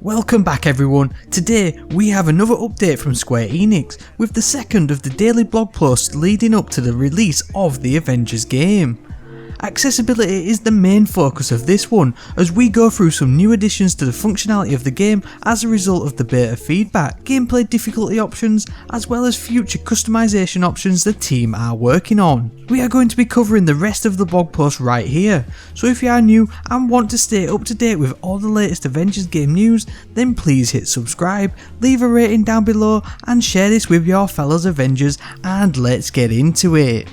Welcome back everyone. Today we have another update from Square Enix with the second of the daily blog posts leading up to the release of the Avengers game. Accessibility is the main focus of this one as we go through some new additions to the functionality of the game as a result of the beta feedback, gameplay difficulty options, as well as future customization options the team are working on. We are going to be covering the rest of the blog post right here, so if you are new and want to stay up to date with all the latest Avengers game news, then please hit subscribe, leave a rating down below and share this with your fellows Avengers, and let's get into it.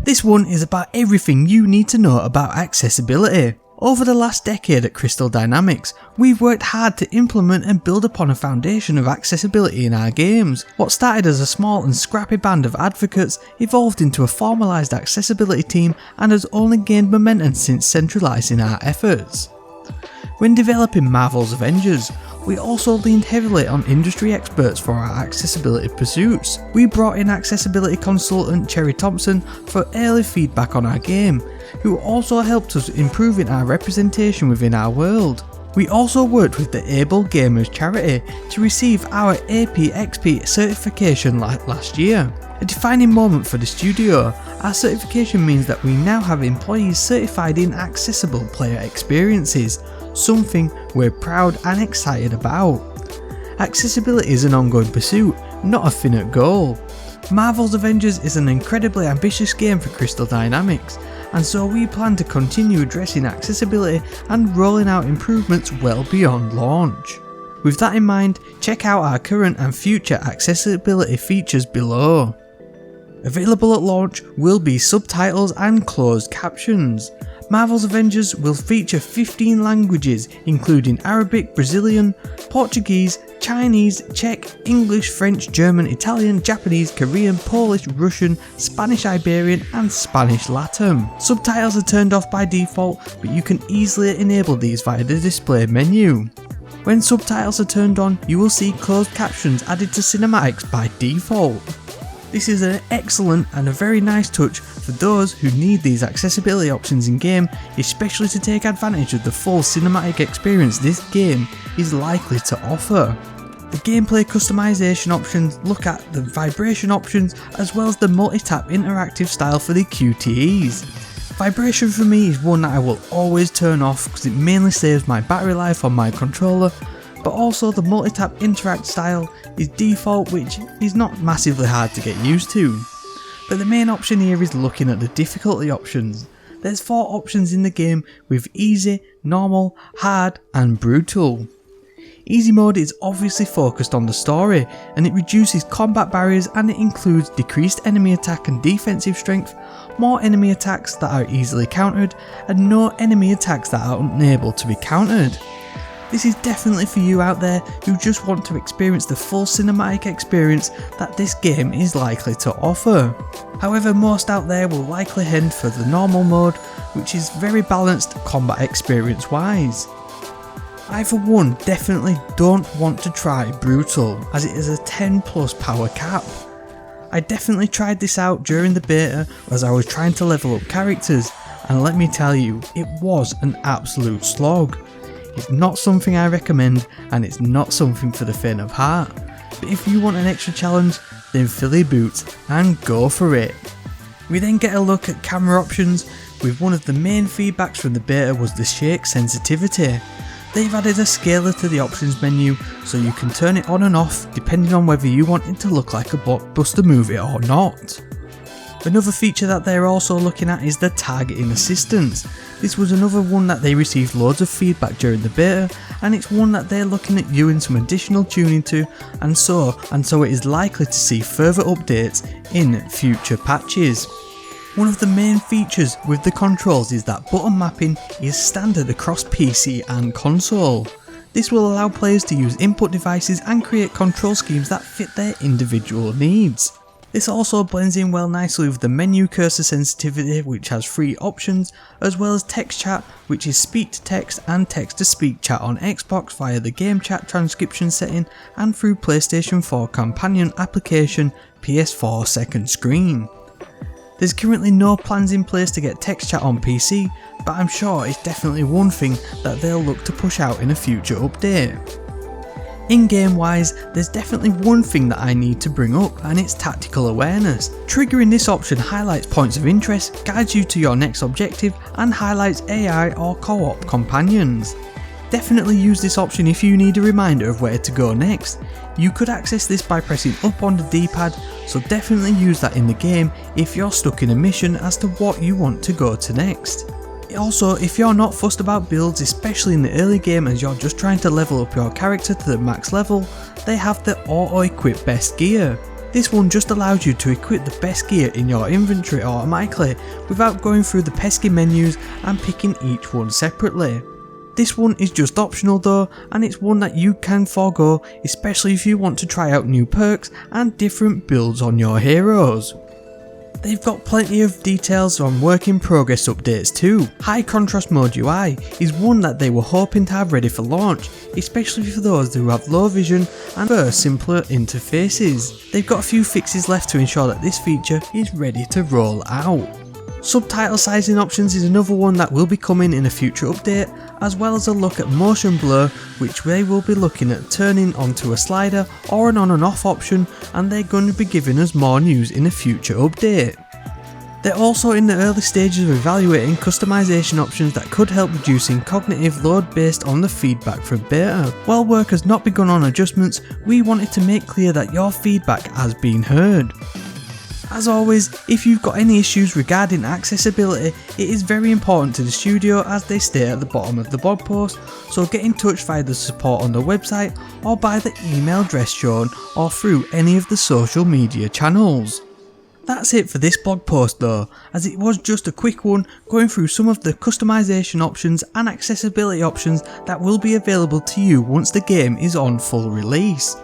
This one is about everything you need to know about accessibility. Over the last decade at Crystal Dynamics, we've worked hard to implement and build upon a foundation of accessibility in our games. What started as a small and scrappy band of advocates evolved into a formalised accessibility team and has only gained momentum since centralising our efforts. When developing Marvels Avengers, we also leaned heavily on industry experts for our accessibility pursuits. We brought in accessibility consultant Cherry Thompson for early feedback on our game, who also helped us improving our representation within our world. We also worked with the Able Gamers charity to receive our APXP certification last year. A defining moment for the studio, our certification means that we now have employees certified in accessible player experiences, something we're proud and excited about. Accessibility is an ongoing pursuit, not a finite goal. Marvels Avengers is an incredibly ambitious game for Crystal Dynamics, and so we plan to continue addressing accessibility and rolling out improvements well beyond launch. With that in mind, check out our current and future accessibility features below. Available at launch will be subtitles and closed captions. Marvels Avengers will feature 15 languages including Arabic, Brazilian, Portuguese, Chinese, Czech, English, French, German, Italian, Japanese, Korean, Polish, Russian, Spanish Iberian and Spanish Latin. Subtitles are turned off by default, but you can easily enable these via the display menu. When subtitles are turned on, you will see closed captions added to cinematics by default. This is an excellent and a very nice touch for those who need these accessibility options in game, especially to take advantage of the full cinematic experience this game is likely to offer. The gameplay customization options look at the vibration options as well as the multi-tap interactive style for the QTEs. Vibration for me is one that I will always turn off because it mainly saves my battery life on my controller, but also the multi-tap interact style is default, which is not massively hard to get used to. But the main option here is looking at the difficulty options. There's 4 options in the game with easy, normal, hard and brutal. Easy mode is obviously focused on the story and it reduces combat barriers and it includes decreased enemy attack and defensive strength, more enemy attacks that are easily countered and no enemy attacks that are unable to be countered. This is definitely for you out there who just want to experience the full cinematic experience that this game is likely to offer. However, most out there will likely head for the normal mode, which is very balanced combat experience wise. I for one definitely don't want to try brutal as it is a 10+ power cap. I definitely tried this out during the beta as I was trying to level up characters, and let me tell you, it was an absolute slog. It's not something I recommend and it's not something for the faint of heart, but if you want an extra challenge then fill your boots and go for it. We then get a look at camera options with one of the main feedbacks from the beta was the shake sensitivity. They've added a scaler to the options menu so you can turn it on and off depending on whether you want it to look like a blockbuster movie or not. Another feature that they're also looking at is the targeting assistance. This was another one that they received loads of feedback during the beta and it's one that they're looking at doing some additional tuning to and so it is likely to see further updates in future patches. One of the main features with the controls is that button mapping is standard across PC and console. This will allow players to use input devices and create control schemes that fit their individual needs. This also blends in well nicely with the menu cursor sensitivity, which has 3 options, as well as text chat, which is speak to text and text to speak chat on Xbox via the game chat transcription setting and through PlayStation 4 companion application PS4 second screen. There's currently no plans in place to get text chat on PC, but I'm sure it's definitely one thing that they'll look to push out in a future update. In-game wise, there's definitely one thing that I need to bring up, and it's tactical awareness. Triggering this option highlights points of interest, guides you to your next objective, and highlights AI or co-op companions. Definitely use this option if you need a reminder of where to go next. You could access this by pressing up on the D-pad, so definitely use that in the game if you're stuck in a mission as to what you want to go to next. Also, if you're not fussed about builds, especially in the early game as you're just trying to level up your character to the max level, they have the auto-equip best gear. This one just allows you to equip the best gear in your inventory automatically without going through the pesky menus and picking each one separately. This one is just optional though, and it's one that you can forego, especially if you want to try out new perks and different builds on your heroes. They've got plenty of details on work in progress updates too. High contrast mode UI is one that they were hoping to have ready for launch, especially for those who have low vision and prefer simpler interfaces. They've got a few fixes left to ensure that this feature is ready to roll out. Subtitle sizing options is another one that will be coming in a future update, as well as a look at motion blur, which they will be looking at turning onto a slider or an on and off option, and they're going to be giving us more news in a future update. They're also in the early stages of evaluating customization options that could help reducing cognitive load based on the feedback from beta. While work has not begun on adjustments, we wanted to make clear that your feedback has been heard. As always, if you've got any issues regarding accessibility, it is very important to the studio as they state at the bottom of the blog post, so get in touch via the support on the website or by the email address shown or through any of the social media channels. That's it for this blog post though, as it was just a quick one going through some of the customization options and accessibility options that will be available to you once the game is on full release.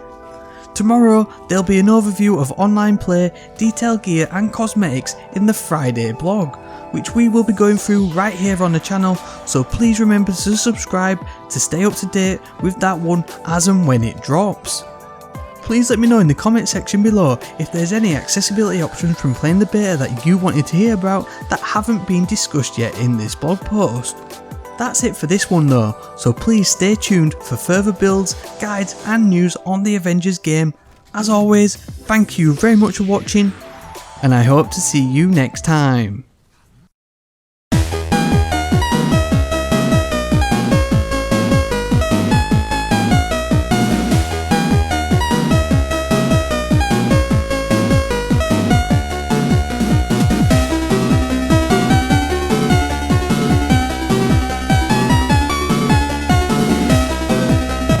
Tomorrow there'll be an overview of online play, detailed gear and cosmetics in the Friday blog, which we will be going through right here on the channel, so please remember to subscribe to stay up to date with that one as and when it drops. Please let me know in the comment section below if there's any accessibility options from playing the beta that you wanted to hear about that haven't been discussed yet in this blog post. That's it for this one though, so please stay tuned for further builds, guides and news on the Avengers game. As always, thank you very much for watching, and I hope to see you next time.